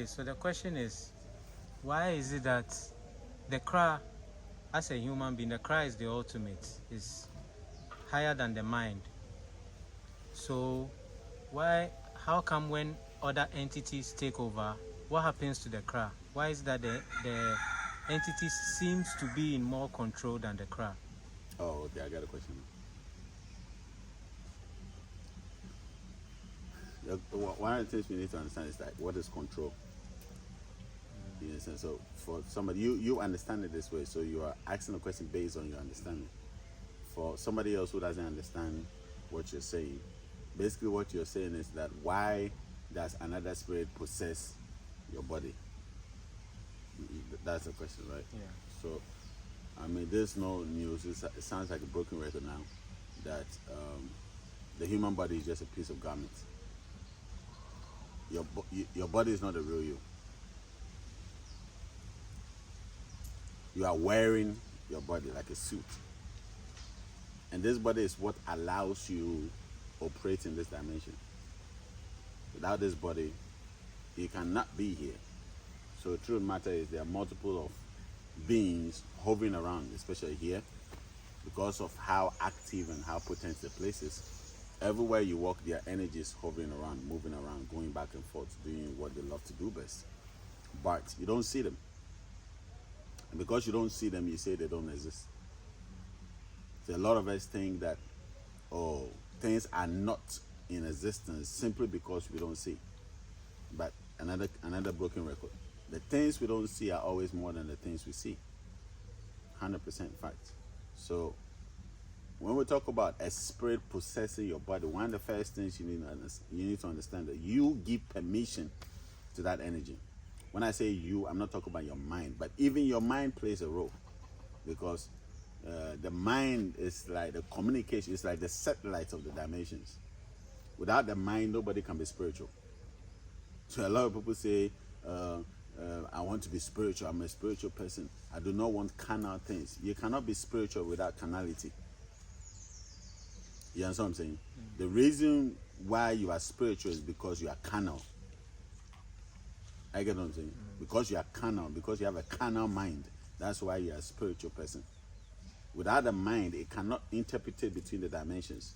So the question is, why is it that the cry, as a human being, the cry is the ultimate, is higher than the mind? So how come when other entities take over, what happens to the cry? Why is that the entity seems to be in more control than the cry? Oh, okay, I got a question. One of the things we need to understand is that what is control? So for somebody, you understand it this way, so you are asking a question based on your understanding. For somebody else who doesn't understand what you're saying, basically what you're saying is that why does another spirit possess your body? That's the question, right? Yeah. So, I mean, there's no news. It sounds like a broken record now that the human body is just a piece of garment. Your body is not the real you. You are wearing your body like a suit. And this body is what allows you operate in this dimension. Without this body, you cannot be here. So the truth matter is there are multiple of beings hovering around, especially here, because of how active and how potent the place is. Everywhere you walk, their energy is hovering around, moving around, going back and forth, doing what they love to do best. But you don't see them. And because you don't see them, you say they don't exist. So a lot of us think that, things are not in existence simply because we don't see. But another broken record. The things we don't see are always more than the things we see. 100% fact. So when we talk about a spirit possessing your body, one of the first things you need to understand that you give permission to that energy. When I say you, I'm not talking about your mind, but even your mind plays a role, because the mind is like the communication, it's like the satellite of the dimensions. Without the mind, nobody can be spiritual. So a lot of people say, I want to be spiritual, I'm a spiritual person, I do not want carnal things. You cannot be spiritual without carnality. You understand what I'm saying? The reason why you are spiritual is because you are carnal. I get what I'm saying? Because you are carnal, because you have a carnal mind. That's why you are a spiritual person. Without the mind, it cannot interpret between the dimensions.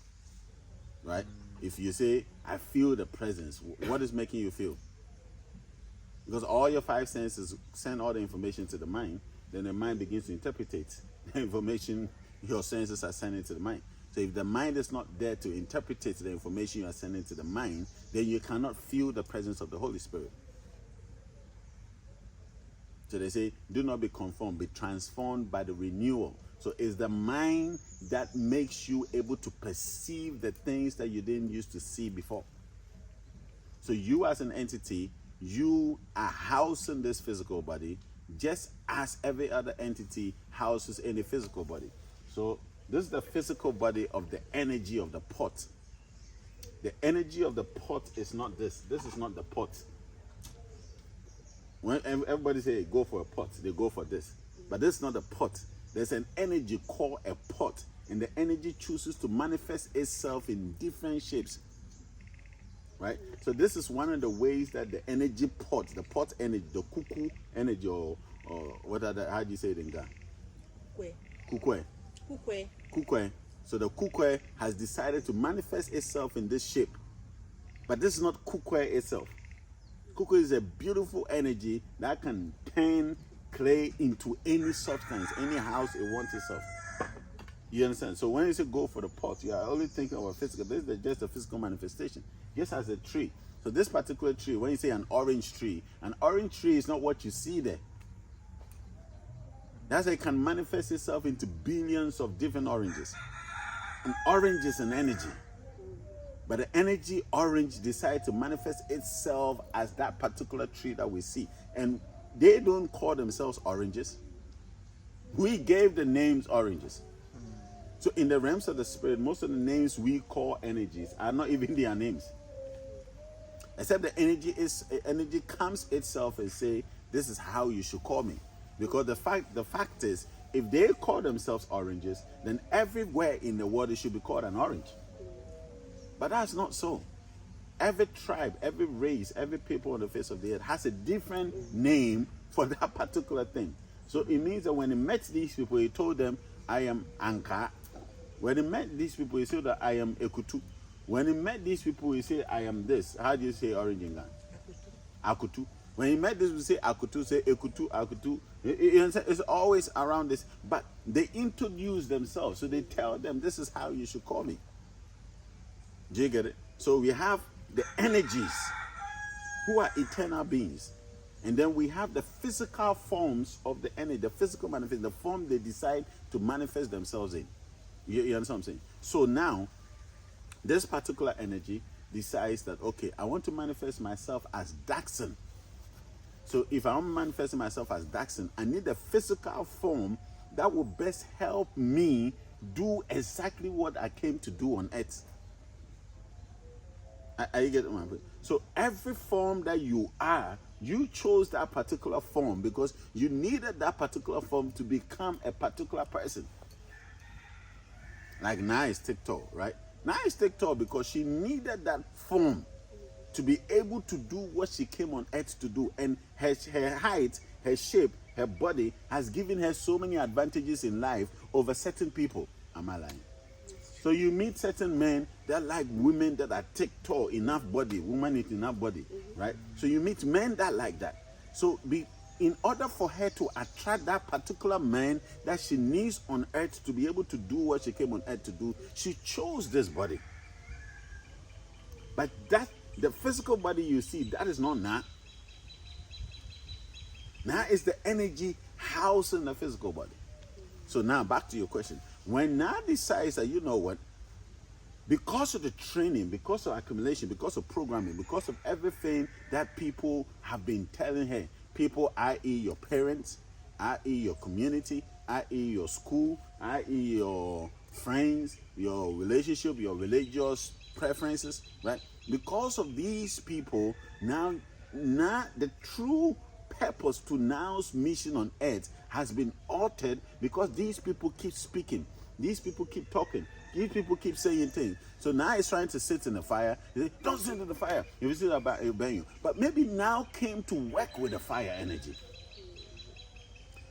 Right? If you say, I feel the presence, what is making you feel? Because all your five senses send all the information to the mind, then the mind begins to interpret the information your senses are sending to the mind. So if the mind is not there to interpret the information you are sending to the mind, then you cannot feel the presence of the Holy Spirit. So they say, do not be conformed, be transformed by the renewal. So it's the mind that makes you able to perceive the things that you didn't used to see before. So you as an entity, you are housing this physical body just as every other entity houses any physical body. So this is the physical body of the energy of the pot. The energy of the pot is not this. This is not the pot. When everybody say go for a pot, they go for this. But this is not a pot. There's an energy called a pot, and the energy chooses to manifest itself in different shapes. Right? So this is one of the ways that the energy pot, the pot energy, the cuckoo energy, or what are the, how do you say it in Ghana? Kukwe. Kukwe. So the kukwe has decided to manifest itself in this shape. But this is not kukwe itself. Kukwe is a beautiful energy that can turn clay into any substance, any house it wants itself. You understand? So when you say go for the pot, you are only thinking of a physical. This is just a physical manifestation. Just as a tree. So this particular tree, when you say an orange tree is not what you see there. That's why it can manifest itself into billions of different oranges. An orange is an energy. But the energy orange decided to manifest itself as that particular tree that we see. And they don't call themselves oranges. We gave the names oranges. So in the realms of the spirit, most of the names we call energies are not even their names. Except the energy comes itself and say, this is how you should call me. Because the fact is, if they call themselves oranges, then everywhere in the world it should be called an orange. But that's not so. every tribe, every race, every people on the face of the earth has a different name for that particular thing. So it means that when he met these people, he told them, I am Anka. When he met these people, he said that I am Ekutu. When he met these people, he said, I am this. How do you say orange in Ghana? Akutu. When he met this, we say Akutu, say Ekutu, Akutu. It's always around this. But they introduce themselves. So they tell them, this is how you should call me. Do you get it? So we have the energies who are eternal beings. And then we have the physical forms of the energy, the physical manifest, the form they decide to manifest themselves in. You understand what I'm saying? So now, this particular energy decides that, okay, I want to manifest myself as Daxon. So if I'm manifesting myself as Daxon, I need a physical form that will best help me do exactly what I came to do on earth. Are you getting my point? So every form that you are, you chose that particular form because you needed that particular form to become a particular person. Like now is TikTok, right? Now is TikTok because she needed that form to be able to do what she came on earth to do. And her height, her shape, her body has given her so many advantages in life over certain people. Am I lying? So you meet certain men that like women that are TikTok, enough body, woman with enough body, right? So you meet men that like that. So in order for her to attract that particular man that she needs on earth to be able to do what she came on earth to do, she chose this body. But that the physical body you see, that is not Na. Na is the energy housing the physical body. So now back to your question. When Na decides that, you know what, because of the training, because of accumulation, because of programming, because of everything that people have been telling her, people, i.e. your parents, i.e. your community, i.e. your school, i.e. your friends, your relationship, your religious preferences, right? Because of these people, now the true purpose to now's mission on earth has been altered because these people keep speaking, these people keep talking, these people keep saying things. So now he's trying to sit in the fire. He says, don't sit in the fire. If you sit about, it'll burn you. But maybe now came to work with the fire energy.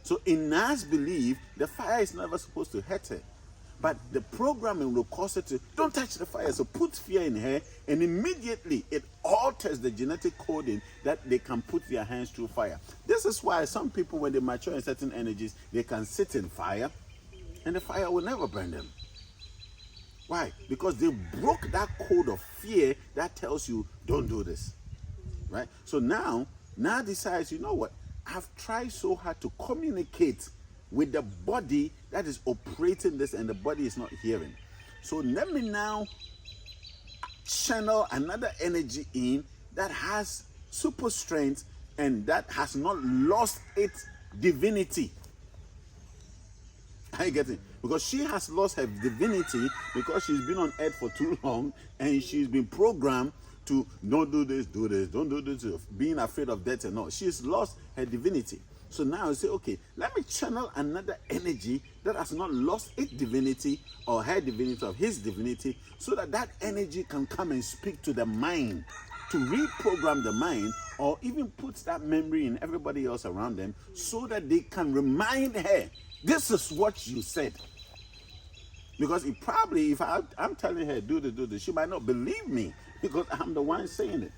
So in Na's belief, the fire is never supposed to hurt her. But the programming will cause her to, don't touch the fire. So put fear in her, and immediately it alters the genetic coding that they can put their hands through fire. This is why some people, when they mature in certain energies, they can sit in fire, and the fire will never burn them. Why? Because they broke that code of fear that tells you, don't do this. Right? So now decides, you know what? I've tried so hard to communicate with the body that is operating this, and the body is not hearing. So let me now channel another energy in that has super strength and that has not lost its divinity. Are you getting it? Because she has lost her divinity because she's been on earth for too long and she's been programmed to don't do this, don't do this, being afraid of death and all. She's lost her divinity. So now you say, okay, let me channel another energy that has not lost its divinity or her divinity or his divinity, so that that energy can come and speak to the mind, to reprogram the mind, or even put that memory in everybody else around them, so that they can remind her, this is what you said. Because it probably, if I'm telling her, do this, she might not believe me because I'm the one saying it.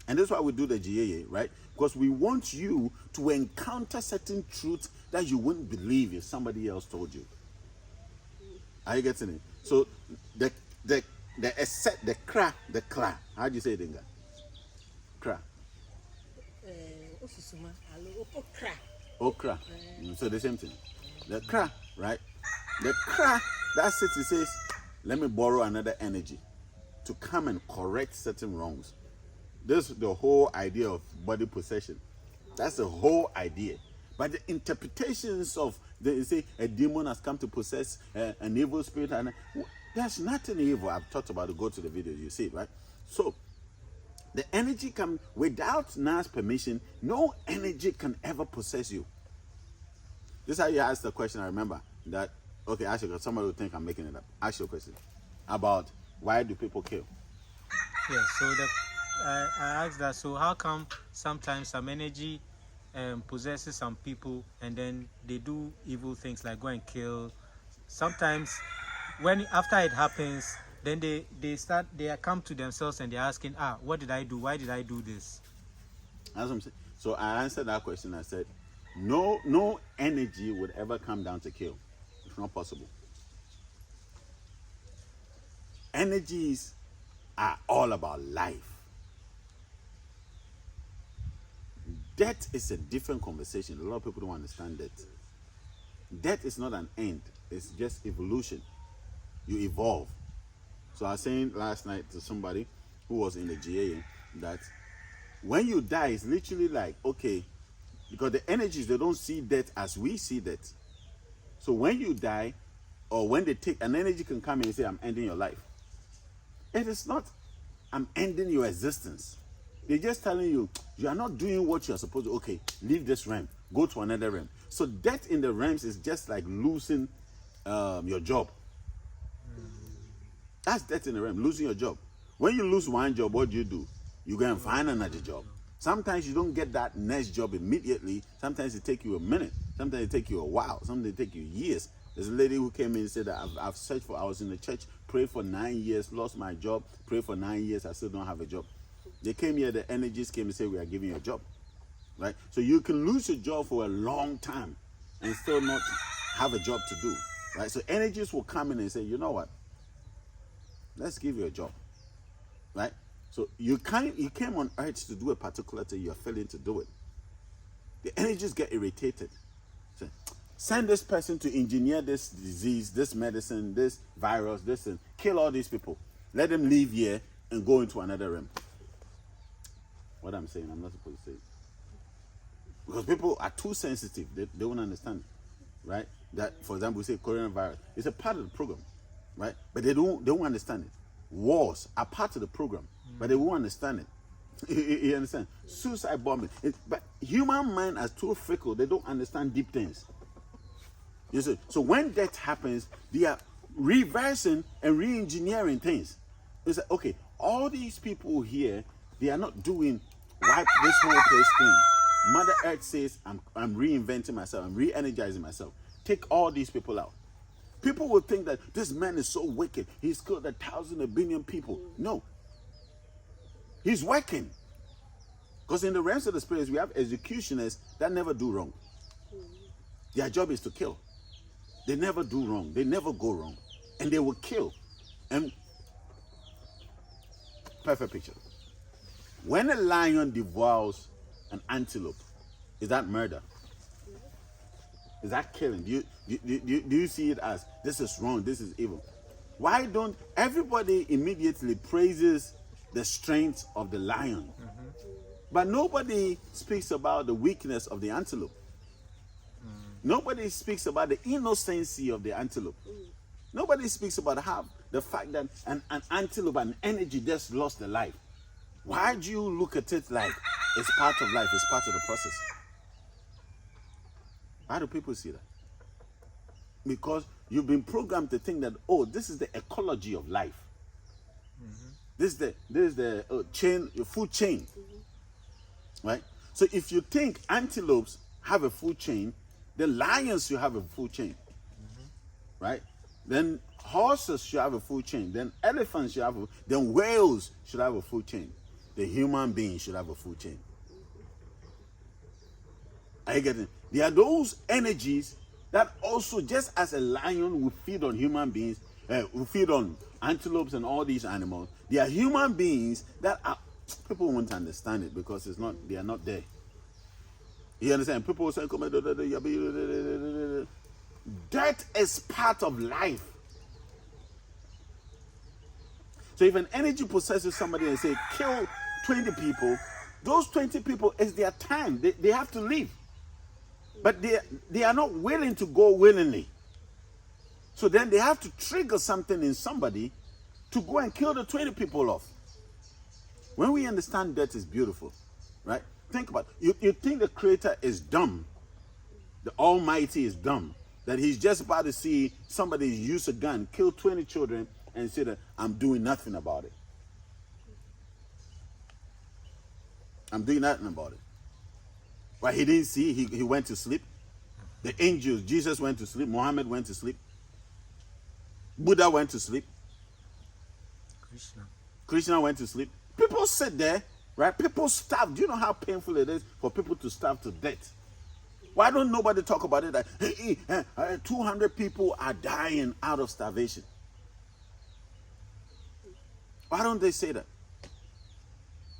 And that's why we do the GAA, right? Because we want you to encounter certain truths that you wouldn't believe if somebody else told you. Are you getting it? So the kra. How do you say it in Ghana? Kra. Okra. So the same thing. The kra, right? The kra, that city says, let me borrow another energy to come and correct certain wrongs. This is the whole idea of body possession. That's the whole idea. But the interpretations of, they say a demon has come to possess an evil spirit, and there's nothing evil. I've talked about it. Go to the video, you see it, right? So the energy can, without Na's permission, no energy can ever possess you. This is how you ask the question. I remember that. Okay, ask you, somebody will think I'm making it up. Ask your question about why do people kill? Yes, so I asked that. So how come sometimes some energy possesses some people, and then they do evil things like go and kill? Sometimes, when after it happens, then they come to themselves and they're asking, what did I do? Why did I do this? That's what I'm saying. So I answered that question. I said, no energy would ever come down to kill. It's not possible. Energies are all about life. Death is a different conversation. A lot of people don't understand that. Death is not an end. It's just evolution. You evolve. So I was saying last night to somebody who was in the GA that when you die, it's literally like, okay, because the energies, they don't see death as we see death. So when you die, or when they take, an energy can come in and say, I'm ending your life. It is not, I'm ending your existence. They're just telling you, you are not doing what you are supposed to. Okay, leave this realm, go to another realm. So death in the realms is just like losing your job. That's death in the realm, losing your job. When you lose one job, what do? You go and find another job. Sometimes you don't get that next job immediately. Sometimes it takes you a minute. Sometimes it takes you a while. Sometimes it takes you years. There's a lady who came in and said that I've searched for, I was in the church, prayed for 9 years, lost my job, prayed for 9 years, I still don't have a job. They came here, the energies came and said, we are giving you a job. Right? So you can lose your job for a long time and still not have a job to do. Right? So energies will come in and say, you know what? Let's give you a job. Right? So you came on earth to do a particular thing, you're failing to do it. The energies get irritated. So, send this person to engineer this disease, this medicine, this virus, this, and kill all these people. Let them leave here and go into another realm. What I'm saying, I'm not supposed to say it. Because people are too sensitive. They won't understand. Right? That, for example, we say coronavirus. It's a part of the program. Right? But they won't understand it. Wars are part of the program. But they won't understand it. You understand? Suicide bombing. But human mind is too fickle. They don't understand deep things. You see? So when death happens, they are reversing and re-engineering things. It's like, okay, all these people here, they are not doing wipe this whole place clean. Mother Earth says, I'm reinventing myself. I'm re-energizing myself. Take all these people out. People will think that this man is so wicked. He's killed 1,000, 1 billion people. No. He's working. Because in the realms of the spirits, we have executioners that never do wrong. Their job is to kill. They never do wrong. They never go wrong. And they will kill. And perfect picture. When a lion devours an antelope, is that murder? Is that killing? Do you see it as this is wrong, this is evil? Why don't everybody immediately praises the strength of the lion? But nobody speaks about the weakness of the antelope. Nobody speaks about the innocency of the antelope. Nobody speaks about how the fact that an antelope, an energy just lost their life. Why do you look at it like it's part of life, it's part of the process? Why do people see that? Because you've been programmed to think that, oh, this is the ecology of life. This is the chain, your food chain. Right? So if you think antelopes have a food chain, then lions should have a food chain. Right? Then horses should have a food chain. Then elephants should have then whales should have a food chain. The human being should have a food chain. Are you getting it? There are those energies that also, just as a lion will feed on human beings, will feed on antelopes and all these animals, there are human beings that are, people won't understand it because it's not, they are not there. You understand? People will say, death is part of life. So if an energy possesses somebody and say, kill 20 people, those 20 people is their time. They have to leave. But they are not willing to go willingly. So then they have to trigger something in somebody to go and kill the 20 people off. When we understand death is beautiful, right? Think about it. You think the Creator is dumb. The Almighty is dumb. That he's just about to see somebody use a gun, kill 20 children, and say that I'm doing nothing about it. I'm doing nothing about it. But he didn't see, he went to sleep. The angels, Jesus went to sleep, Muhammad went to sleep, Buddha went to sleep, Krishna went to sleep. People sit there, right? People starve. Do you know how painful it is for people to starve to death? Why don't nobody talk about it? That 200 people are dying out of starvation. Why don't they say that?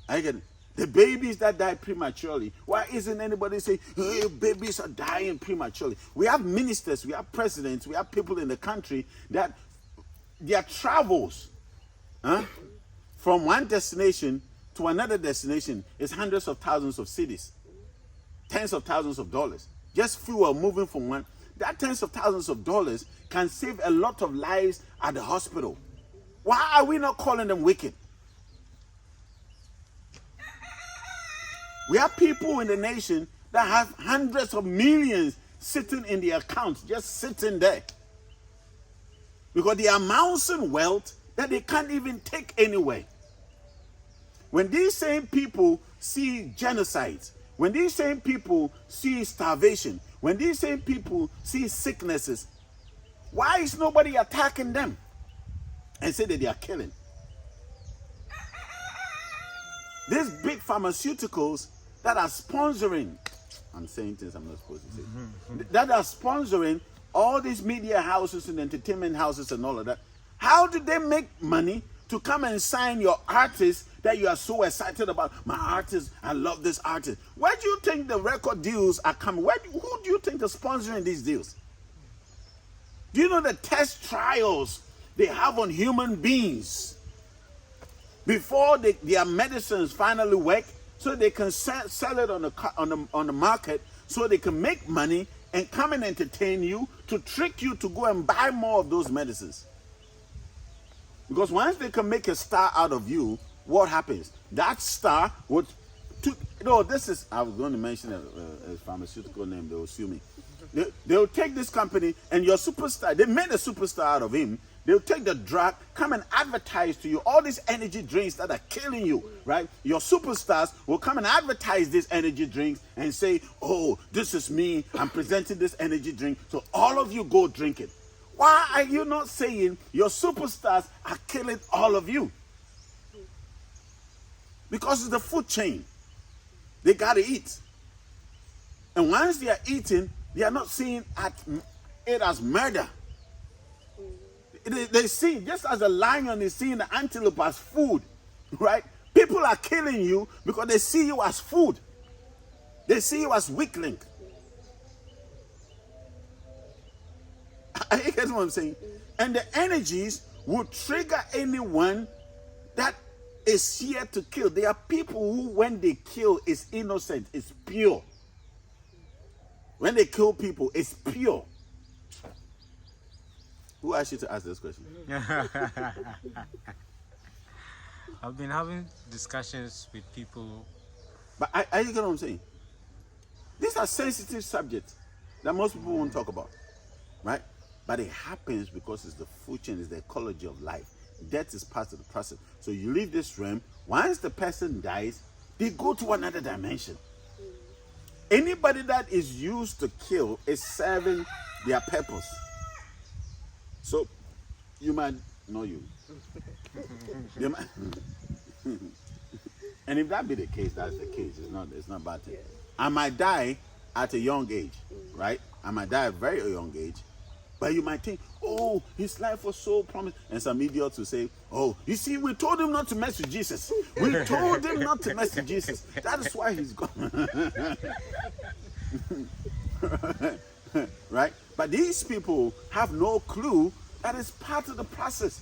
I get it. The babies that die prematurely. Why isn't anybody saying, hey, babies are dying prematurely? We have ministers, we have presidents, we have people in the country that their travels from one destination to another destination is hundreds of thousands of cities, tens of thousands of dollars. Just fuel moving from one. That tens of thousands of dollars can save a lot of lives at the hospital. Why are we not calling them wicked? We have people in the nation that have hundreds of millions sitting in their accounts, just sitting there. Because they are amassing wealth that they can't even take anywhere. When these same people see genocides, when these same people see starvation, when these same people see sicknesses, why is nobody attacking them and say that they are killing? These big pharmaceuticals that are sponsoring, I'm saying things I'm not supposed to say, that are sponsoring all these media houses and entertainment houses and all of that, how do they make money to come and sign your artist that you are so excited about? My artist, I love this artist. Where do you think the record deals are coming? Who do you think is sponsoring these deals? Do you know the test trials they have on human beings before their medicines finally work, so they can sell it on the market, so they can make money and come and entertain you to trick you to go and buy more of those medicines? Because once they can make a star out of you, what happens? That star would... I was going to mention a pharmaceutical name, they will sue me. They will take this company and your superstar, they made a superstar out of him. They'll take the drug, come and advertise to you all these energy drinks that are killing you, right? Your superstars will come and advertise these energy drinks and say, oh, this is me, I'm presenting this energy drink, so all of you go drink it. Why are you not saying your superstars are killing all of you? Because it's the food chain. They got to eat. And once they are eating, they are not seeing it as murder. They see, just as a lion is seeing the antelope as food, right? People are killing you because they see you as food. They see you as weakling. You get what I'm saying? And the energies will trigger anyone that is here to kill. There are people who, when they kill, is innocent, it's pure. When they kill people, it's pure. Who asked you to ask this question? I've been having discussions with people. But are you get what I'm saying? These are sensitive subjects that most people won't talk about, right? But it happens because it's the food chain, it's the ecology of life. Death is part of the process. So you leave this realm. Once the person dies, they go to another dimension. Anybody that is used to kill is serving their purpose. So you might know you. And if that be the case, that's the case. It's not bad thing. I might die at a young age, right? I might die at a very young age. But you might think, oh, his life was so promising. And some idiots will say, oh, you see, we told him not to mess with Jesus. We told him not to mess with Jesus. That is why he's gone. Right? But these people have no clue that it's part of the process.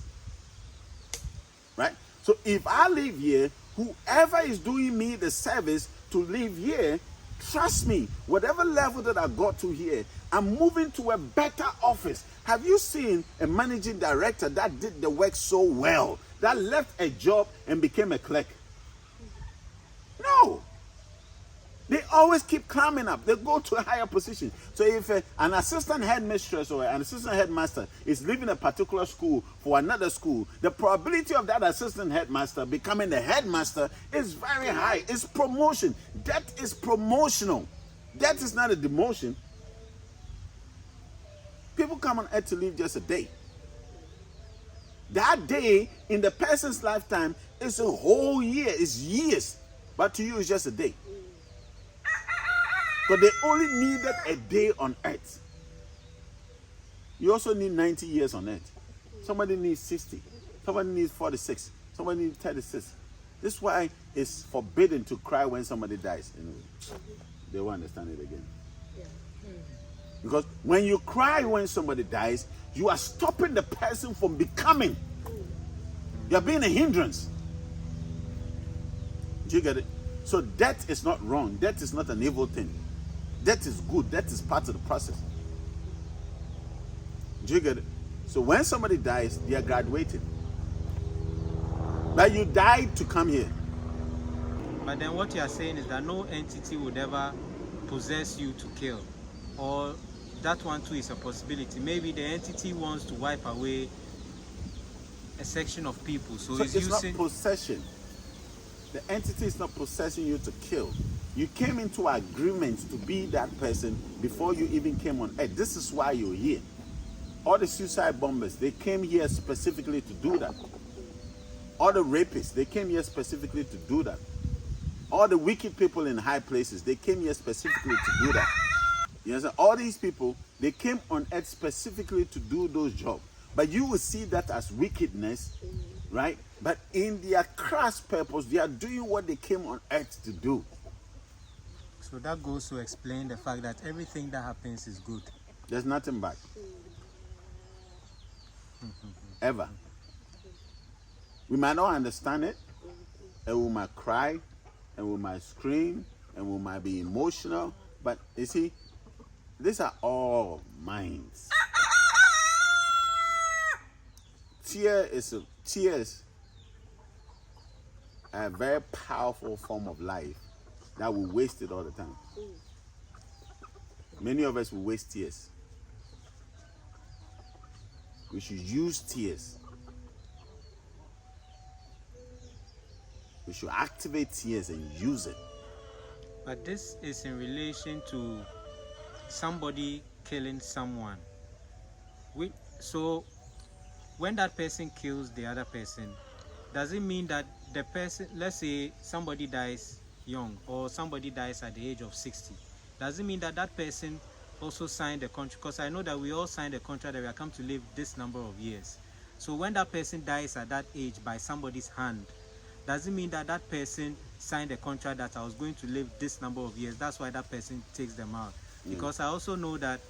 Right? So if I live here, whoever is doing me the service to live here, trust me, whatever level that I got to here, I'm moving to a better office. Have you seen a managing director that did the work so well, that left a job and became a clerk? No. They always keep climbing up. They go to a higher position. So if an assistant headmistress or an assistant headmaster is leaving a particular school for another school, the probability of that assistant headmaster becoming the headmaster is very high. It's promotion. That is promotional. That is not a demotion. People come on earth to live just a day. That day in the person's lifetime is a whole year, it's years. But to you, it's just a day. But they only needed a day on earth. You also need 90 years on earth. Somebody needs 60. Somebody needs 46. Somebody needs 36. This is why it's forbidden to cry when somebody dies. Anyway, they won't understand it again. Because when you cry when somebody dies, you are stopping the person from becoming. You are being a hindrance. Do you get it? So death is not wrong. Death is not an evil thing. Death is good. Death is part of the process. Do you get it? So when somebody dies, they are graduating. But you died to come here. But then what you are saying is that no entity would ever possess you to kill. Or that one too is a possibility. Maybe the entity wants to wipe away a section of people. So it's using... not possession. The entity is not possessing you to kill. You came into agreement to be that person before you even came on earth. This is why you're here. All the suicide bombers, they came here specifically to do that. All the rapists, they came here specifically to do that. All the wicked people in high places, they came here specifically to do that. You understand? All these people, they came on earth specifically to do those jobs. But you will see that as wickedness, right? But in their crass purpose, they are doing what they came on earth to do. So that goes to explain the fact that everything that happens is good. There's nothing bad. Ever. We might not understand it, and we might cry, and we might scream, and we might be emotional, but you see, these are all minds. Tears are a very powerful form of life that we waste it all the time. Many of us will waste tears. We should use tears. We should activate tears and use it. But this is in relation to somebody killing someone. So when that person kills the other person, does it mean that the person, let's say somebody dies young or somebody dies at the age of 60, does it mean that that person also signed a contract? Because I know that we all signed a contract that we are come to live this number of years. So when that person dies at that age by somebody's hand, does it mean that that person signed a contract that I was going to live this number of years? That's why that person takes them out. Because I also know that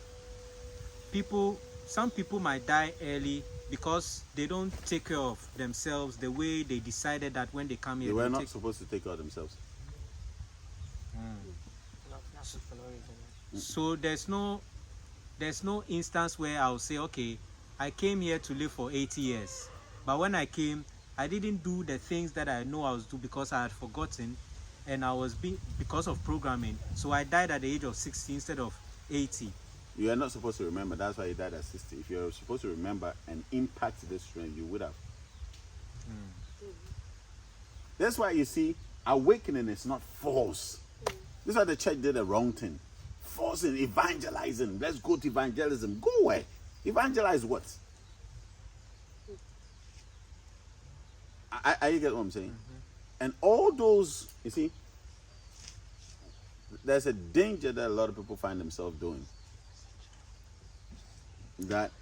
some people might die early because they don't take care of themselves the way they decided that when they come here. They were not supposed to take care of themselves. So there's no instance where I'll say, okay, I came here to live for 80 years. But when I came, I didn't do the things that I know I was doing because I had forgotten, and I was because of programming. So I died at the age of 60 instead of 80. You are not supposed to remember. That's why you died at 60. If you're supposed to remember and impact this trend, you would have. That's why you see, awakening is not force. This is why the church did the wrong thing. Forcing, evangelizing. Let's go to evangelism. Go where? Evangelize what? I get what I'm saying? And all those, you see, there's a danger that a lot of people find themselves doing. That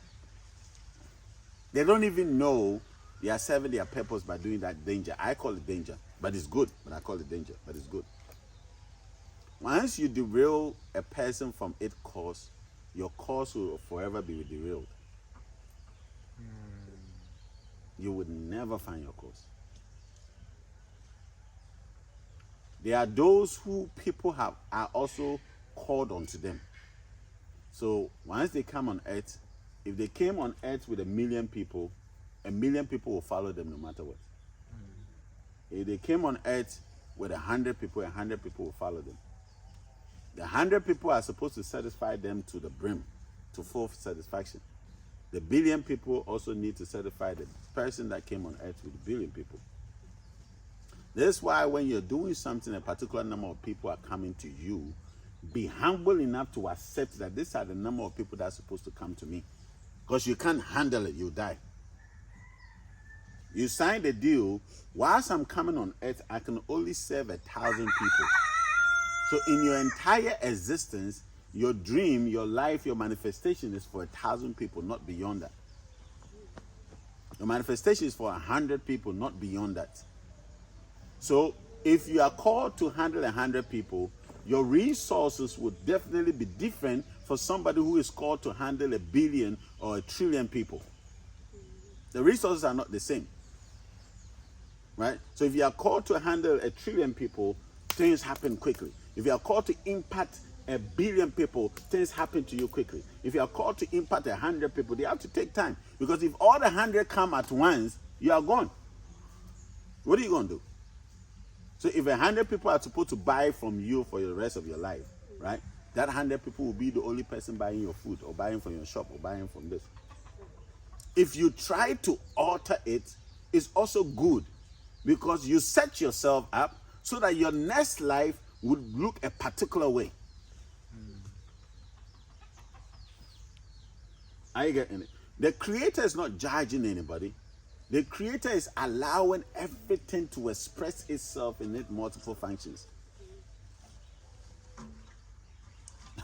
they don't even know they are serving their purpose by doing that danger. I call it danger, but it's good. But I call it danger, but it's good. Once you derail a person from its course, your course will forever be derailed. You would never find your course. There are those who people are also called onto them. So once they come on earth, if they came on earth with 1 million people, 1 million people will follow them no matter what. If they came on earth with 100 people, 100 people will follow them. The 100 people are supposed to satisfy them to the brim, to full satisfaction. The billion people also need to satisfy the person that came on earth with a billion people. That's why when you're doing something, a particular number of people are coming to you, be humble enough to accept that these are the number of people that are supposed to come to me. Because you can't handle it, you die. You sign the deal, whilst I'm coming on earth, I can only serve 1,000 people. So in your entire existence, your dream, your life, your manifestation is for 1,000 people, not beyond that. Your manifestation is for 100 people, not beyond that. So if you are called to handle 100 people, your resources would definitely be different for somebody who is called to handle 1 billion or 1 trillion people. The resources are not the same. Right? So if you are called to handle 1 trillion people, things happen quickly. If you are called to impact 1 billion people, things happen to you quickly. If you are called to impact 100 people, they have to take time. Because if all the 100 come at once, you are gone. What are you going to do? So if 100 people are supposed to buy from you for the rest of your life, right? That 100 people will be the only person buying your food or buying from your shop or buying from this. If you try to alter it, it's also good because you set yourself up so that your next life would look a particular way. Are you getting it? The Creator is not judging anybody. The Creator is allowing everything to express itself in its multiple functions.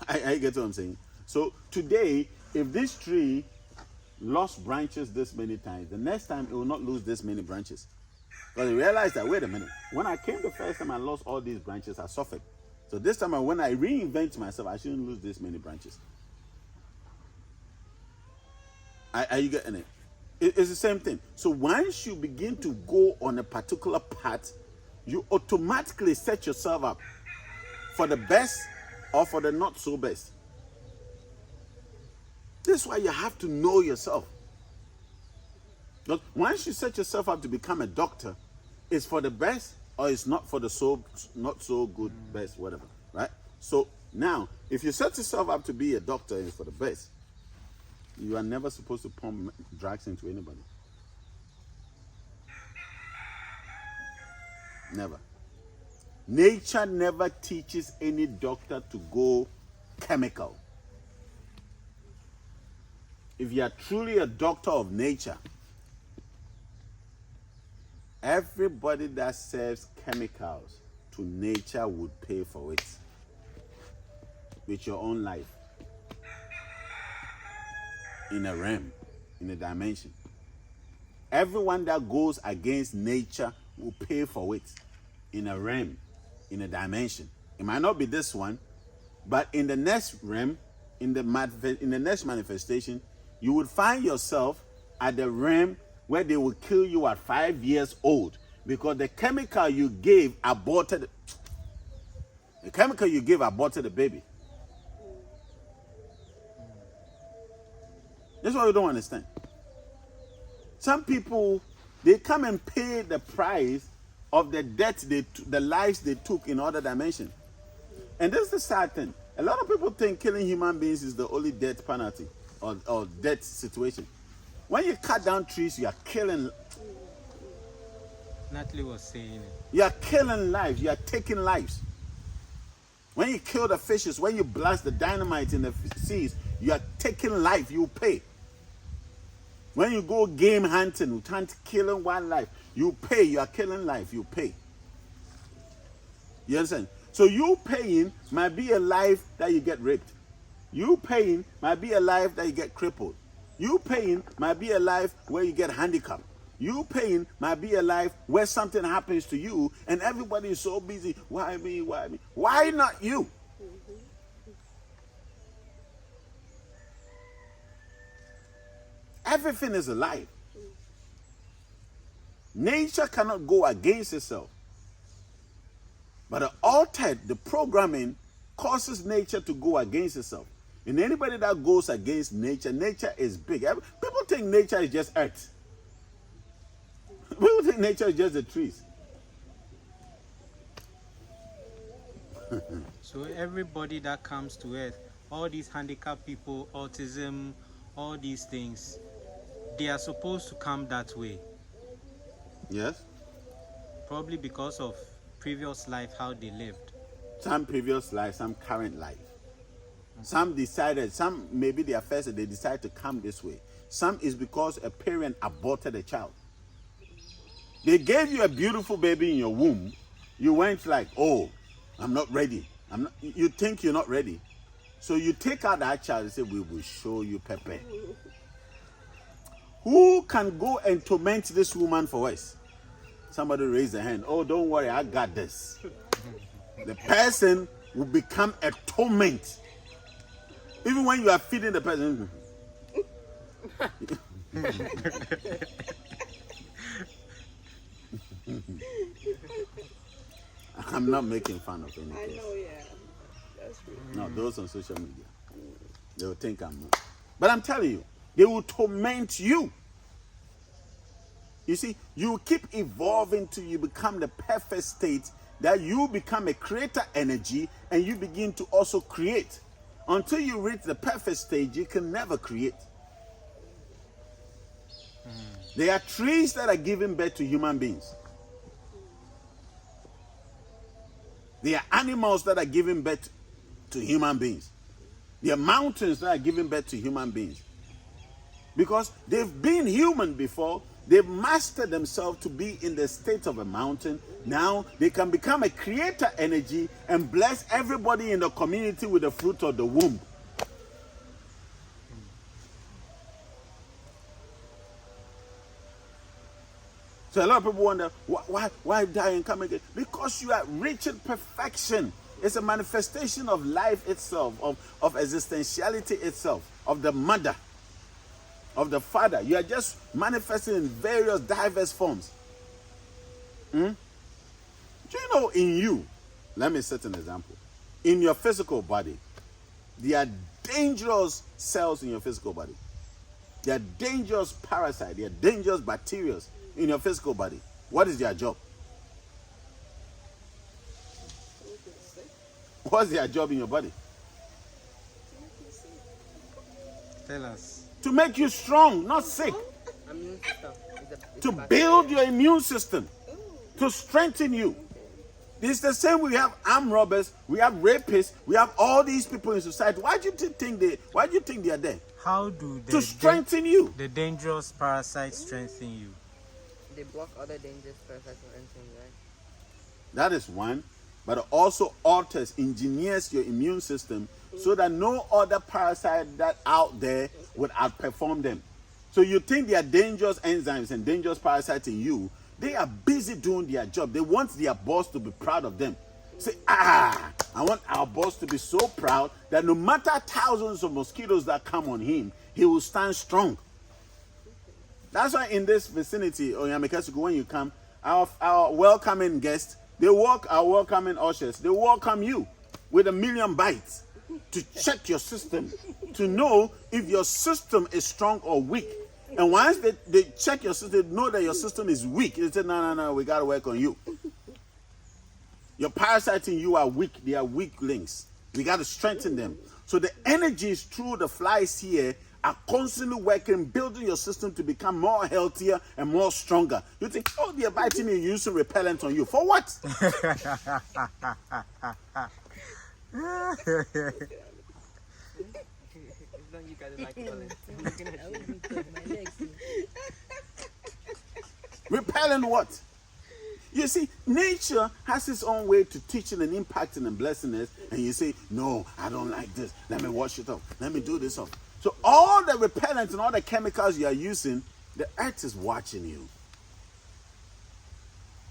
I get what I'm saying? So today, if this tree lost branches this many times, the next time it will not lose this many branches. Because I realized that, wait a minute, when I came the first time I lost all these branches, I suffered. So this time when I reinvent myself, I shouldn't lose this many branches. Are you getting it? It's the same thing. So once you begin to go on a particular path, you automatically set yourself up for the best or for the not so best. This is why you have to know yourself. Look, once you set yourself up to become a doctor, it's for the best or it's not for the not so good best, whatever, right? So now, if you set yourself up to be a doctor and it's for the best, you are never supposed to pump drugs into anybody. Never. Nature never teaches any doctor to go chemical. If you are truly a doctor of nature, everybody that serves chemicals to nature would pay for it with your own life. In a realm, in a dimension. Everyone that goes against nature will pay for it in a realm, in a dimension. It might not be this one, but in the next realm, in the next manifestation, you would find yourself at the realm where they will kill you at 5 years old because the chemical you gave aborted the baby. That's what we don't understand. Some people, they come and pay the price of the death, the lives they took in other dimensions. And this is the sad thing. A lot of people think killing human beings is the only death penalty or death situation. When you cut down trees, you are killing. Natalie was saying it. You are killing lives. You are taking lives. When you kill the fishes, when you blast the dynamite in the seas, you are taking life. You pay. When you go game hunting, killing wildlife, you pay. You are killing life. You pay. You understand? So you paying might be a life that you get raped. You paying might be a life that you get crippled. You paying might be a life where you get handicapped. You paying might be a life where something happens to you and everybody is so busy. Why me? Why me? Why not you? Everything is alive. Nature cannot go against itself. But the programming causes nature to go against itself. And anybody that goes against nature, nature is big. People think nature is just earth. People think nature is just the trees. So everybody that comes to earth, all these handicapped people, autism, all these things, they are supposed to come that way. Yes. Probably because of previous life, how they lived. Some previous life, some current life. Some decided, some maybe their first, they decided to come this way. Some is because a parent aborted a child. They gave you a beautiful baby in your womb. You went like, oh, I'm not ready. You think you're not ready. So you take out that child and say, we will show you Pepe. Who can go and torment this woman for us? Somebody raise their hand. Oh, don't worry, I got this. The person will become a torment. Even when you are feeding the person. I'm not making fun of any case. I know, yeah. That's true. No, those on social media. They will think I'm not. But I'm telling you, they will torment you. You see, you keep evolving till you become the perfect state that you become a creator energy and you begin to also create. Until you reach the perfect stage, you can never create. There are trees that are giving birth to human beings. There are animals that are giving birth to human beings. There are mountains that are giving birth to human beings. Because they've been human before, they've mastered themselves to be in the state of a mountain. Now they can become a creator energy and bless everybody in the community with the fruit of the womb. So a lot of people wonder, why die and come again? Because you are reaching perfection. It's a manifestation of life itself, of existentiality itself, of the mother, of the father. You are just manifesting in various diverse forms. Do you know in you, let me set an example. In your physical body, there are dangerous cells in your physical body. There are dangerous parasites, there are dangerous bacteria in your physical body. What is their job? What's their job in your body? Tell us. To make you strong, not sick. Immune system. To build your immune system. To strengthen you. It's the same. We have armed robbers, we have rapists, we have all these people in society. Why do you think they are there? How do To strengthen you. the dangerous parasites strengthen you? They block other dangerous parasites from entering, right? That is one. But it also alters, engineers your immune system so that no other parasite that out there would outperform them. So you think there are dangerous enzymes and dangerous parasites in you. They are busy doing their job. They want their boss to be proud of them. Say, I want our boss to be so proud that no matter thousands of mosquitoes that come on him, he will stand strong. That's why in this vicinity, Oyamekasuku, when you come, our welcoming guests, our welcoming ushers, they welcome you with 1,000,000 bites to check your system, to know if your system is strong or weak. And once they check your system, know that your system is weak, they say, no, we got to work on you. Your parasites in you are weak. They are weak links. We got to strengthen them. So the energies through the flies here are constantly working, building your system to become more healthier and more stronger. You think, oh, they're biting me, using repellent on you. For what? You guys like pollen. Repellent what? You see, nature has its own way to teaching and impacting and blessing us. And you say, no, I don't like this. Let me wash it off. Let me do this off. So all the repellents and all the chemicals you are using, the earth is watching you.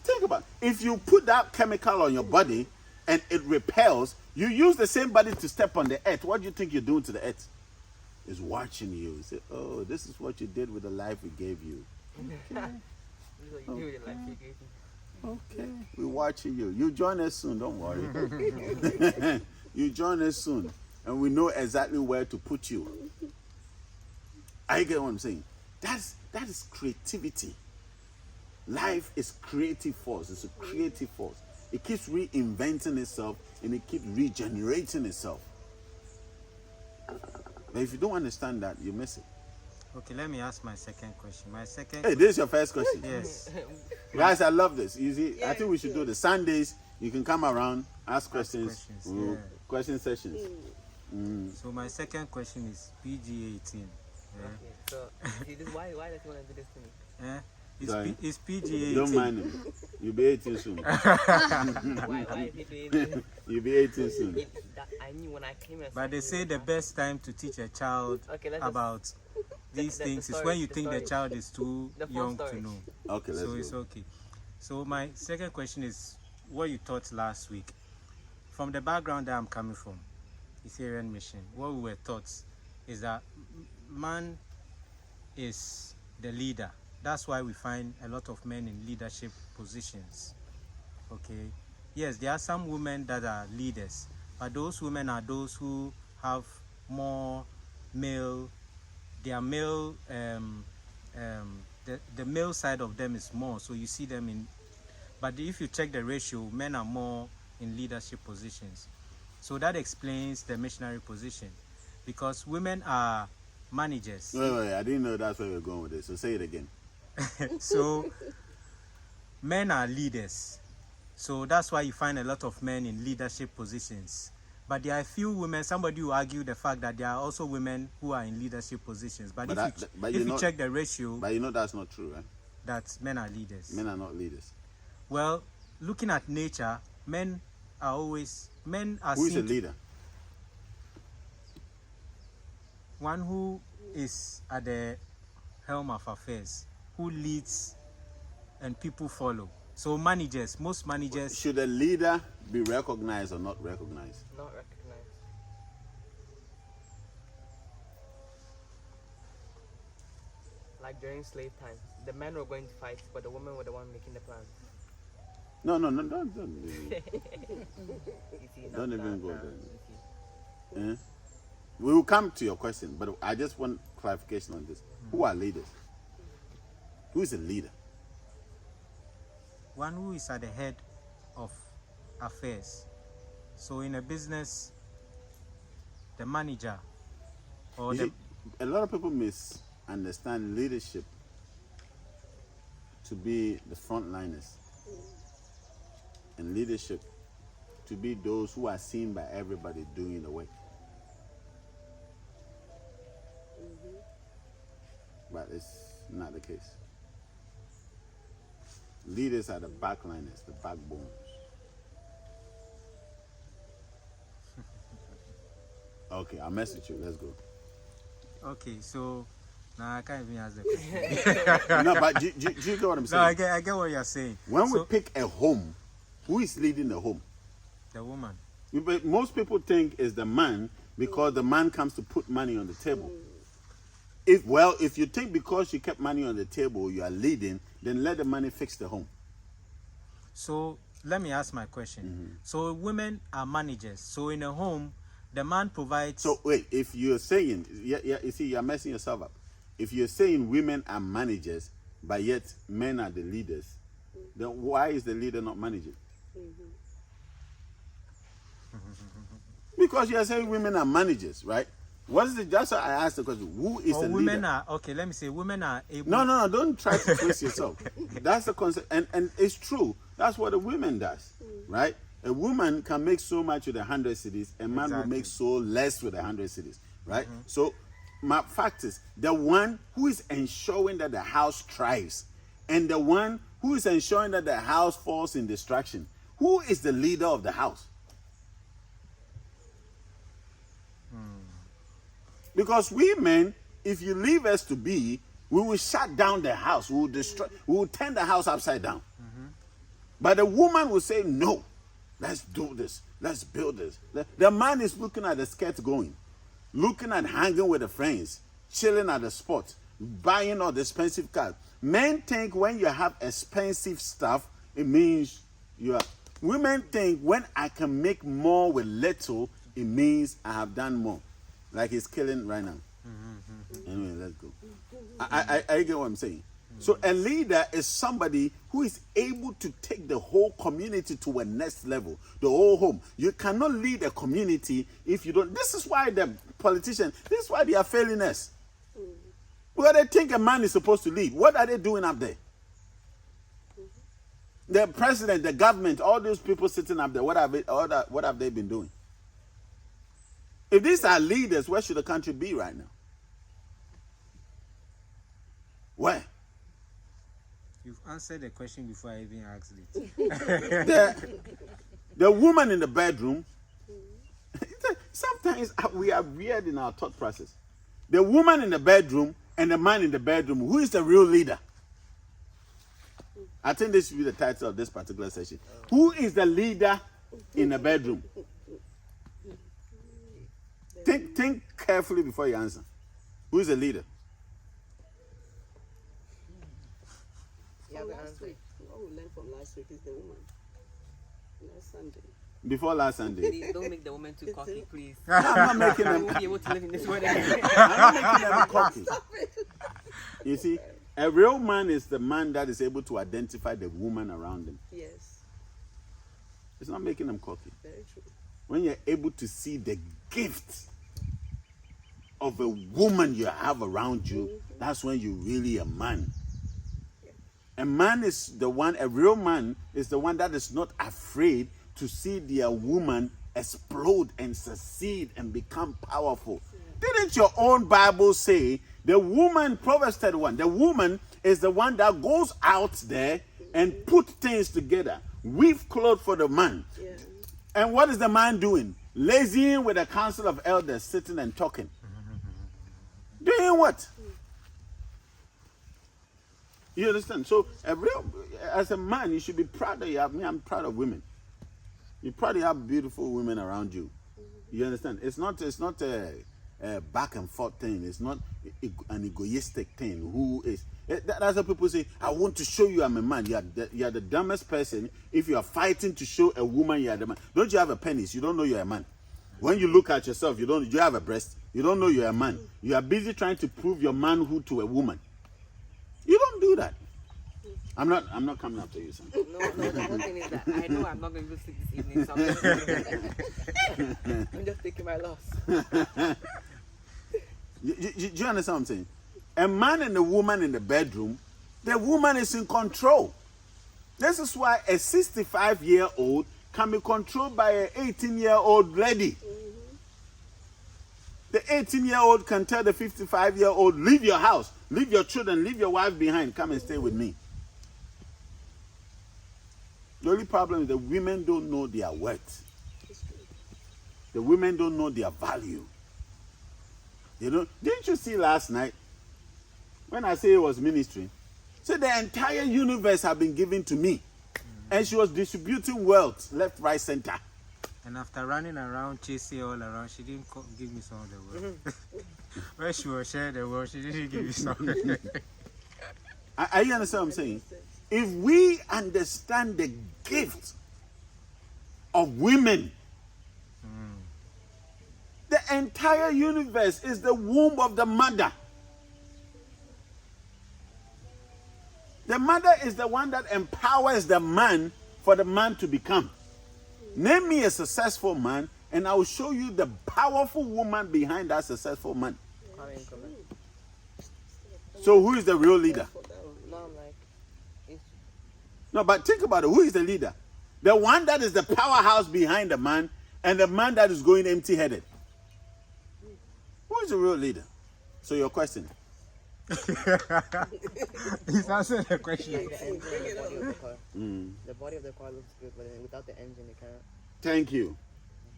Think about it. If you put that chemical on your body and it repels, you use the same body to step on the earth. What do you think you're doing to the earth? It's watching you. Say, oh, this is what you did with the life we gave you. This is what you do with your life you gave me. Okay, we're watching you. You join us soon, don't worry. You join us soon, and we know exactly where to put you. I get what I'm saying. That is creativity. Life is creative force. It's a creative force. It keeps reinventing itself. and it keeps regenerating itself. But if you don't understand that, you miss it. Okay, let me ask my second question. Hey, this is your first question. Yes. Guys, I love this. You see, I think we should do the Sundays. You can come around, ask questions. Yeah. Question sessions. So my second question is PG-18. Yeah. Okay, so see, this, why does he want to do this to me? Yeah. Sorry. It's PG-18. Don't mind him. You'll be 18 soon. Why is he doing this? You'll be 18 soon. I knew when I came here. But they say the best time to teach a child Okay, let's just- about these the things is story- when you the think the story. child is too The full young story. to know. Okay, let's So go. it's okay. So my second question is what you taught last week. From the background that I'm coming from, Ethereum mission, what we were taught is that man is the leader. That's why we find a lot of men in leadership positions. Okay. Yes, there are some women that are leaders, but those women are those who have more male, their male, the male side of them is more. So you see them in, but if you check the ratio, men are more in leadership positions. So that explains the missionary position, because women are managers. Wait, I didn't know that's where we're going with this. So say it again. So men are leaders. So that's why you find a lot of men in leadership positions. But there are few women, somebody will argue the fact that there are also women who are in leadership positions. But if you check the ratio, But you know that's not true, right? that men are leaders. Men are not leaders. Well, looking at nature, men are Who is a seen leader? one who is at the helm of affairs, who leads and people follow. So managers, most managers, Should a leader be recognized or not recognized? Not recognized. Like during slave times, the men were going to fight, but the women were the one making the plans. No, don't You see, Don't even go you there. see. Eh? We will come to your question, but I just want clarification on this. Who are leaders? Who is a leader? one who is at the head of affairs. So in a business, the manager or You the see, a lot of people misunderstand leadership to be the frontliners, and leadership to be those who are seen by everybody doing the work. But it's not the case. Leaders are the backliners, the backbones. Okay, I'll message you. Let's go. okay, so now I can't even ask the question. No, but do you get what I'm No, saying? I get what you're saying. When So, we pick a home, who is leading the home? the woman. Most people think it's the man because the man comes to put money on the table. If you think because you kept money on the table you are leading, then let the money fix the home. So let me ask my question. So women are managers. So in a home, the man provides. So wait, if you're saying, you see, you're messing yourself up. If you're saying women are managers, but yet men are the leaders, then why is the leader not managing? Because you're saying women are managers, right? What is the? Just so I asked the question. Who is the women leader? are okay. Let me say women are able. No, don't try to twist yourself. That's the concept, and it's true. That's what a woman does, right? A woman can make so much with 100 cities, a man will Exactly. make so less with 100 cities, right? So, my fact is, the one who is ensuring that the house thrives, and the one who is ensuring that the house falls in destruction, who is the leader of the house? Because we men, if you leave us to be, we will shut down the house. We will destroy. We will turn the house upside down. But the woman will say, "No, let's do this. Let's build this." The man is looking at the skirt going, looking at hanging with the friends, chilling at the spot, buying all the expensive cars. Men think when you have expensive stuff, it means you are. Women think when I can make more with little, it means I have done more. Like he's killing right now. Anyway, let's go. I get what I'm saying. So a leader is somebody who is able to take the whole community to a next level, the whole home. You cannot lead a community if you don't. This is why the politicians, this is why they are failing us. Because they think a man is supposed to lead. What are they doing up there? The president, the government, all those people sitting up there, what have they been doing? If these are leaders, where should the country be right now? Where? You've answered the question before I even asked it. The woman in the bedroom, sometimes we are weird in our thought process. The woman in the bedroom and the man in the bedroom, who is the real leader? I think this should be the title of this particular session. Who is the leader in the bedroom? Think carefully before you answer. Who is the leader? Last week, what we learned from last week is the woman. Last Sunday. Before last Sunday. Please don't make the woman too cocky, please. No, I'm not making You them. won't be able to live in this world again. I'm not making them cocky. You see, a real man is the man that is able to identify the woman around him. Yes, It's not making them cocky. very true. When you're able to see the gift of a woman you have around you, that's when you're really a man. A man is the one, a real man is the one that is not afraid to see their woman explode and succeed and become powerful. Didn't your own Bible say the woman, Proverbs 31, the woman is the one that goes out there and put things together, weave clothes for the man. Yeah. And what is the man doing? Lazying with a council of elders, sitting and talking. Doing what? You understand? So, as a man, you should be proud that you have me. I'm proud of women. You're proud you have beautiful women around you. You understand? It's not a back and forth thing. It's not an egoistic thing. That's what people say. I want to show you I'm a man. You are the dumbest person if you are fighting to show a woman you are the man. Don't you have a penis? You don't know you're a man. When you look at yourself, you have a breast. You don't know you're a man. You are busy trying to prove your manhood to a woman. You don't do that. I'm not coming after you, son. No, the whole thing is that I know I'm not going to sleep this evening, so I'm just taking my loss. Do you understand what I'm saying? A man and a woman in the bedroom, the woman is in control. This is why a 65-year-old can be controlled by an 18-year-old lady. The 18-year-old can tell the 55-year-old, leave your house, leave your children, leave your wife behind, come and stay with me. The only problem is the women don't know their worth. The women don't know their value. Didn't you see last night, when I say it was ministry, say the entire universe had been given to me. And she was distributing wealth, left, right, center. And after running around, chasing all around, she didn't give me some of the wealth. When she was sharing the wealth, she didn't give me some. Are you understand what I'm saying? If we understand the gift of women, the entire universe is the womb of the mother. The mother is the one that empowers the man for the man to become. Name me a successful man, and I will show you the powerful woman behind that successful man. So who is the real leader? No, I'm like, No, but think about it. Who is the leader? The one that is the powerhouse behind the man, and the man that is going empty-headed. Who is the real leader? So your question. He's answered the question. like the engine and the body of the car. The body of the car looks good, but then without the engine, it can't. Thank you.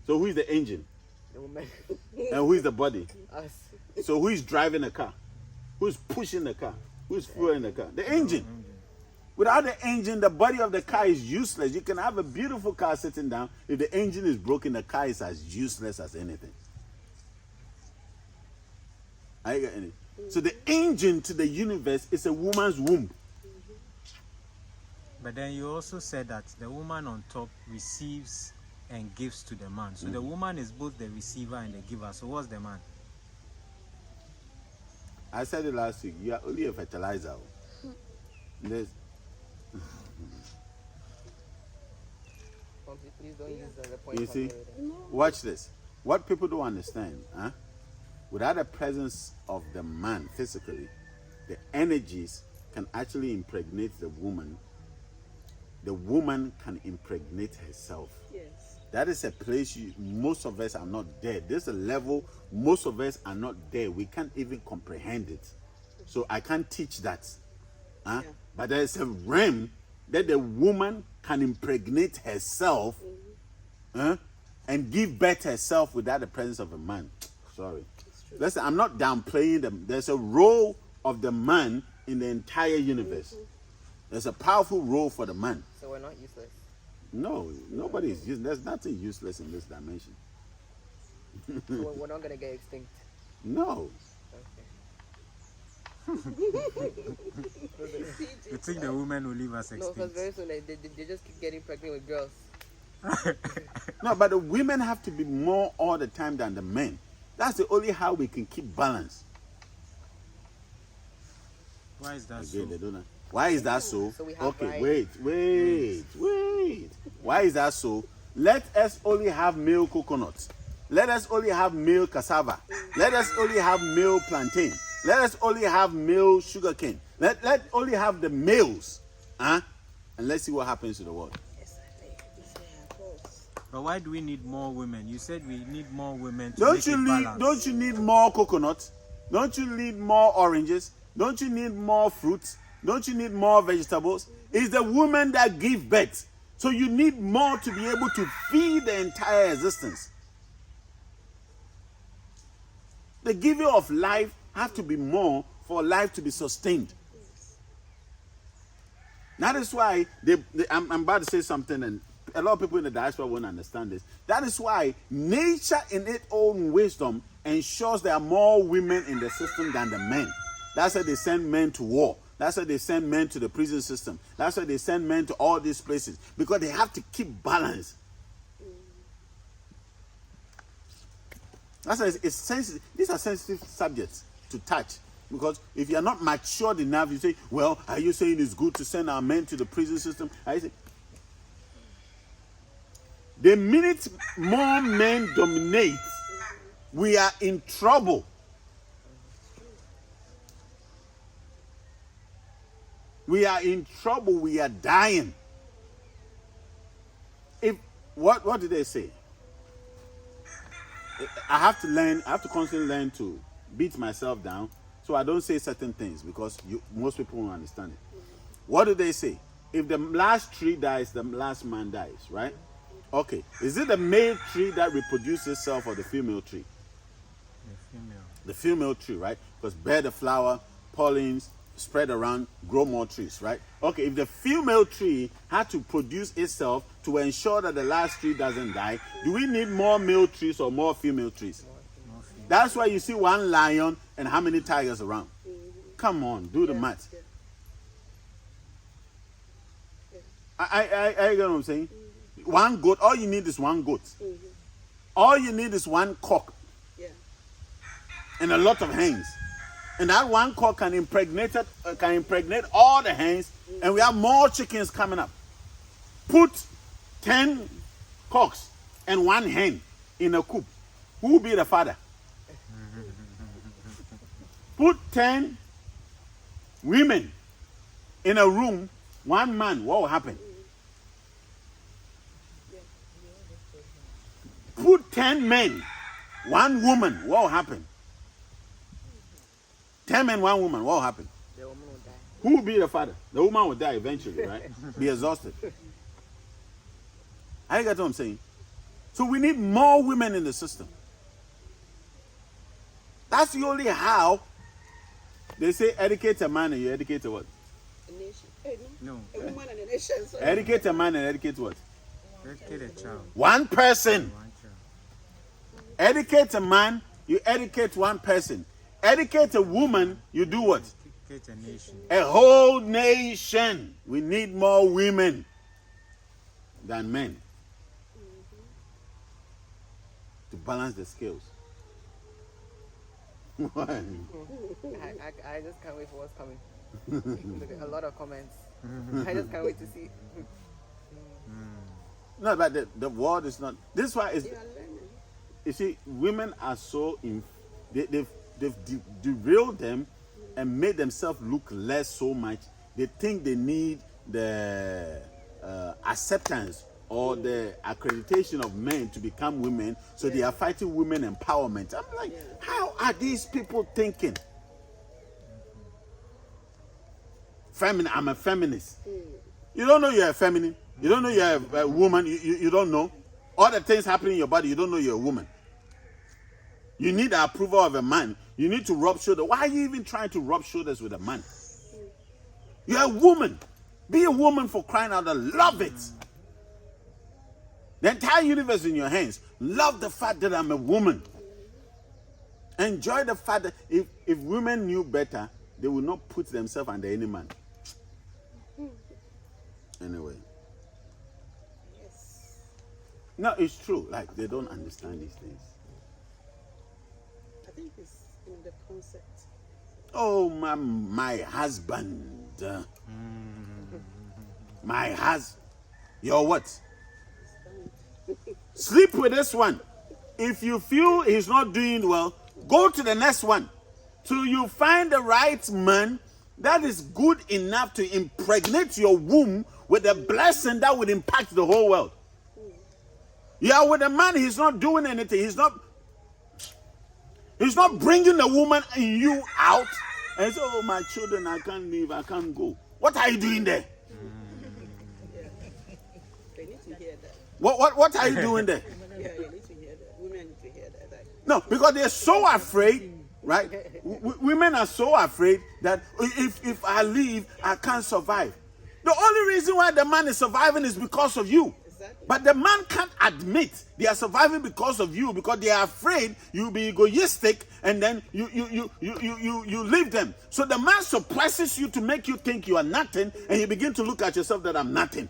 So who is the engine? The woman, And who is the body? us. So who is driving the car? Who is pushing the car? Who is fueling the car? The engine. Without the engine, the body of the car is useless. You can have a beautiful car sitting down. If the engine is broken, the car is as useless as anything. Are you getting it? So the engine to the universe is a woman's womb. But then you also said that the woman on top receives and gives to the man. So the woman is both the receiver and the giver. So what's the man? I said it last week. You are only a fertilizer. This, Pomsy, please don't use the other point. you see, No. watch this. What people don't understand, huh? Without the presence of the man physically, the energies can actually impregnate the woman. The woman can impregnate herself. Yes. That is a place most of us are not there. There's a level most of us are not there. We can't even comprehend it. So I can't teach that. Huh? Yeah. But there is a realm that the woman can impregnate herself and give birth herself without the presence of a man. Sorry. Listen, I'm not downplaying them. There's a role of the man in the entire universe. There's a powerful role for the man. So we're not useless. No, nobody is useless. There's nothing useless in this dimension. We're not gonna get extinct. No. Okay. You think the women will leave us No, because extinct? very soon they just keep getting pregnant with girls. No, but the women have to be more all the time than the men. That's the only how we can keep balance. Why is that Again, so? they don't know. Why is that so? So we have Okay, variety. wait. Why is that so? Let us only have male coconuts. Let us only have male cassava. Let us only have male plantain. Let us only have male sugarcane. Let only have the males. And let's see what happens to the world. But why do we need more women? You said we need more women to Don't make you it need balanced. don't you need more coconuts? Don't you need more oranges? Don't you need more fruits? Don't you need more vegetables? It's the women that give birth. So you need more to be able to feed the entire existence. The giver of life has to be more for life to be sustained. That is why I'm about to say something, and a lot of people in the diaspora won't understand this. That is why nature in its own wisdom ensures there are more women in the system than the men. That's why they send men to war. That's why they send men to the prison system. That's why they send men to all these places. Because they have to keep balance. That's why it's sensitive. These are sensitive subjects to touch. Because if you are not matured enough, you say, well, are you saying it's good to send our men to the prison system? I say, the minute more men dominate, we are in trouble. We are in trouble. We are dying. What did they say? I have to constantly learn to beat myself down so I don't say certain things because most people won't understand it. What do they say? If the last tree dies, the last man dies, right? Okay. Is it the male tree that reproduces itself or the female tree? The female. The female tree, right? Because bear the flower, pollens, spread around, grow more trees, right? Okay, if the female tree had to produce itself to ensure that the last tree doesn't die, do we need more male trees or more female trees? More female. That's why you see one lion and how many tigers around. Come on, do the math. I get what I'm saying? One goat, all you need is one goat. All you need is one cock and a lot of hens. And that one cock can impregnate all the hens, and we have more chickens coming up. Put 10 cocks and one hen in a coop. Who will be the father? Put 10 women in a room, one man, what will happen? Put 10 men, one woman, what will happen? 10 men, one woman, what will happen? The woman will die. Who will be the father? The woman will die eventually, right? Be exhausted. I get what I'm saying. So we need more women in the system. That's the only how. They say educate a man and you educate a what? A nation. Hey, No. a woman and a nation. So Educate a man and educate what? Educate a child. One person. One child. Educate a man, you educate one person. Educate a woman, you do what? Educate a nation. A whole nation. We need more women than men to balance the scales. Why? I just can't wait for what's coming. A lot of comments. I just can't wait to see. No, but the world is not. This is why it's. They are learning. You see, women are so they've derailed them and made themselves look less so much. They think they need the acceptance or the accreditation of men to become women, so they are fighting women empowerment. I'm like, how are these people thinking? I'm a feminist. You don't know you're a feminine. You don't know you're a woman. You don't know. All the things happening in your body, you don't know you're a woman. You need the approval of a man. You need to rub shoulders. Why are you even trying to rub shoulders with a man? You're a woman. Be a woman, for crying out loud. Love it. The entire universe in your hands. Love the fact that I'm a woman. Enjoy the fact that if women knew better, they would not put themselves under any man. Anyway. Yes. No, it's true. Like, they don't understand these things. I think it's in the concept. Oh, my husband. My husband. You're what? Sleep with this one. If you feel he's not doing well, go to the next one. Till you find the right man that is good enough to impregnate your womb with a blessing that would impact the whole world. Yeah, with a man, he's not doing anything. He's not bringing the woman in you out and say, oh, my children, I can't leave, I can't go. What are you doing there? They need to hear that. What are you doing there? Yeah, you need to hear that. Women need to hear that. No, because they're so afraid, right? Women are so afraid that if I leave, I can't survive. The only reason why the man is surviving is because of you. Exactly. But the man can't admit they are surviving because of you, because they are afraid you'll be egoistic and then you leave them. So the man suppresses you to make you think you are nothing, and you begin to look at yourself that I'm nothing.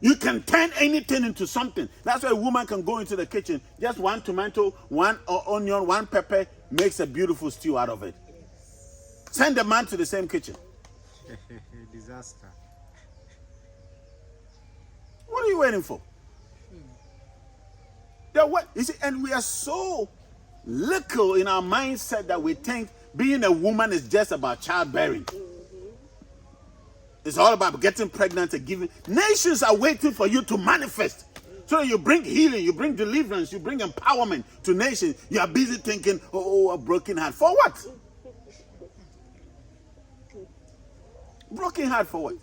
You can turn anything into something. That's why a woman can go into the kitchen, just one tomato, one onion, one pepper, makes a beautiful stew out of it. Send the man to the same kitchen. Disaster. What are you waiting for? You see, and we are so little in our mindset that we think being a woman is just about childbearing. It's all about getting pregnant and giving. Nations are waiting for you to manifest. So you bring healing, you bring deliverance, you bring empowerment to nations. You are busy thinking, oh, a broken heart. For what? Broken heart for what?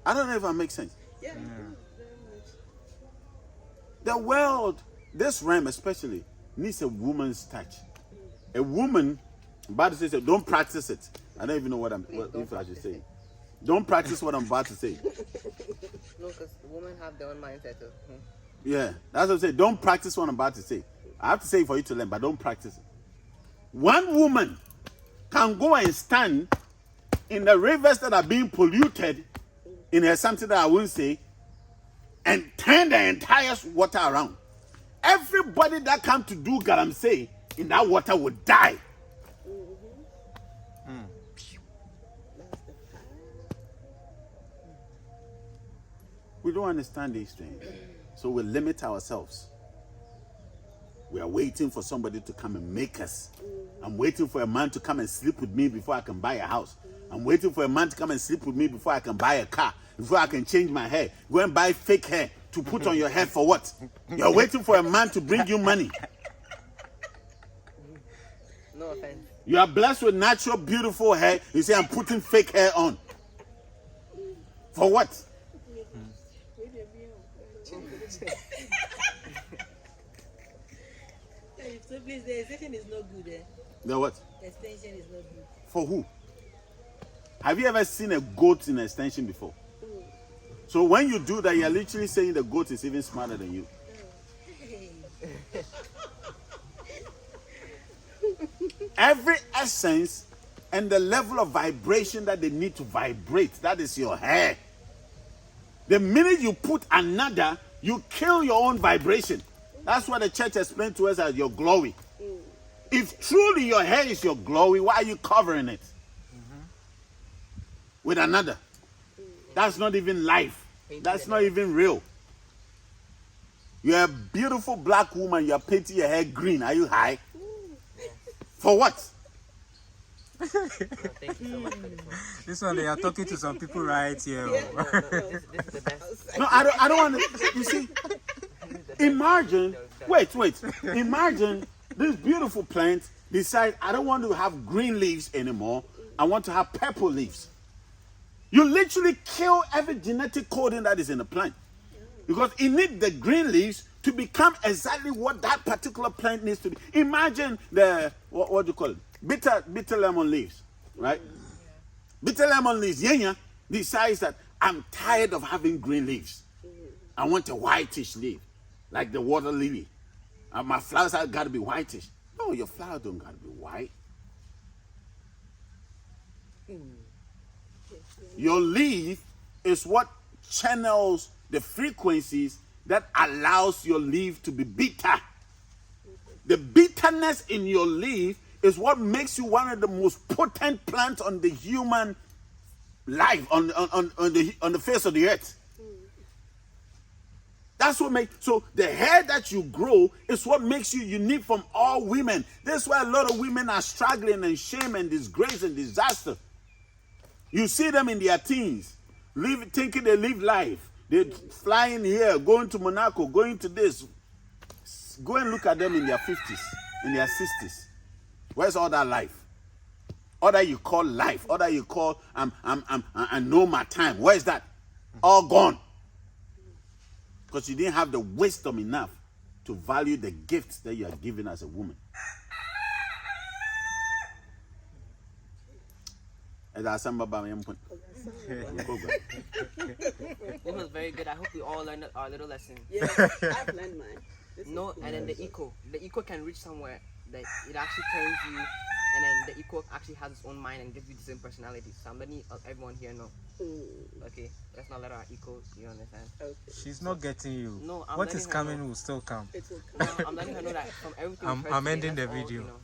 I don't know if that makes sense. Yeah, very much. The world, this realm especially, needs a woman's touch. A woman, I'm about to say, don't practice it. I don't even know what if I should say. Don't practice what I'm about to say. No, because women have their own mindset too. Yeah, that's what I'm saying. Don't practice what I'm about to say. I have to say it for you to learn, but don't practice it. One woman can go and stand in the rivers that are being polluted, in something that I won't say, and turn the entire water around. Everybody that come to do galamsey in that water would die. We don't understand these things. So we limit ourselves. We are waiting for somebody to come and make us. I'm waiting for a man to come and sleep with me before I can buy a house. I'm waiting for a man to come and sleep with me before I can buy a car, before I can change my hair. Go and buy fake hair to put on your head for what? You're waiting for a man to bring you money. No offense. You are blessed with natural, beautiful hair. You say, I'm putting fake hair on. For what? So please, the extension is not good. The what? The extension is not good. For who? Have you ever seen a goat in an extension before? So when you do that, you're literally saying the goat is even smarter than you. Hey. Every essence and the level of vibration that they need to vibrate, that is your hair. The minute you put another, you kill your own vibration. That's what the church explained to us as your glory. If truly your hair is your glory, why are you covering it with another? That's not even life. That's not even real. You're a beautiful black woman. You're painting your hair green. Are you high? For what? No, thank you so much for this one. This one, they are talking to some people right here. No, this is the best. No, I don't want to. You see, imagine. Wait. Imagine this beautiful plant decide I don't want to have green leaves anymore. I want to have purple leaves. You literally kill every genetic coding that is in the plant because it needs the green leaves to become exactly what that particular plant needs to be. Imagine the what do you call it? Bitter lemon leaves, right? Bitter lemon leaves. Yenya decides that I'm tired of having green leaves. I want a whitish leaf, like the water lily. My flowers have got to be whitish. No, your flower don't got to be white. Your leaf is what channels the frequencies that allows your leaf to be bitter. The bitterness in your leaf is what makes you one of the most potent plants on the human life, on the face of the earth. That's what makes, so the hair that you grow is what makes you unique from all women. That's why a lot of women are struggling and shame and disgrace and disaster. You see them in their teens, thinking they live life. They're flying here, going to Monaco, going to this. Go and look at them in their 50s, in their 60s. Where's all that life? All that you call life, all that you call I know my time. Where's that? All gone. Because you didn't have the wisdom enough to value the gifts that you are given as a woman. This was very good. I hope we all learned our little lesson. Yeah, I've learned mine. No, and then the eco can reach somewhere that it actually turns you, and then the eco actually has its own mind and gives you the same personality. So I'm letting everyone here know. Okay, let's not let our eco, you understand? Okay. She's not getting you. No, I'm what letting is her coming know. will still come. It will come. I'm letting her know that from everything I'm we've heard ending today, the that's all, video. you know.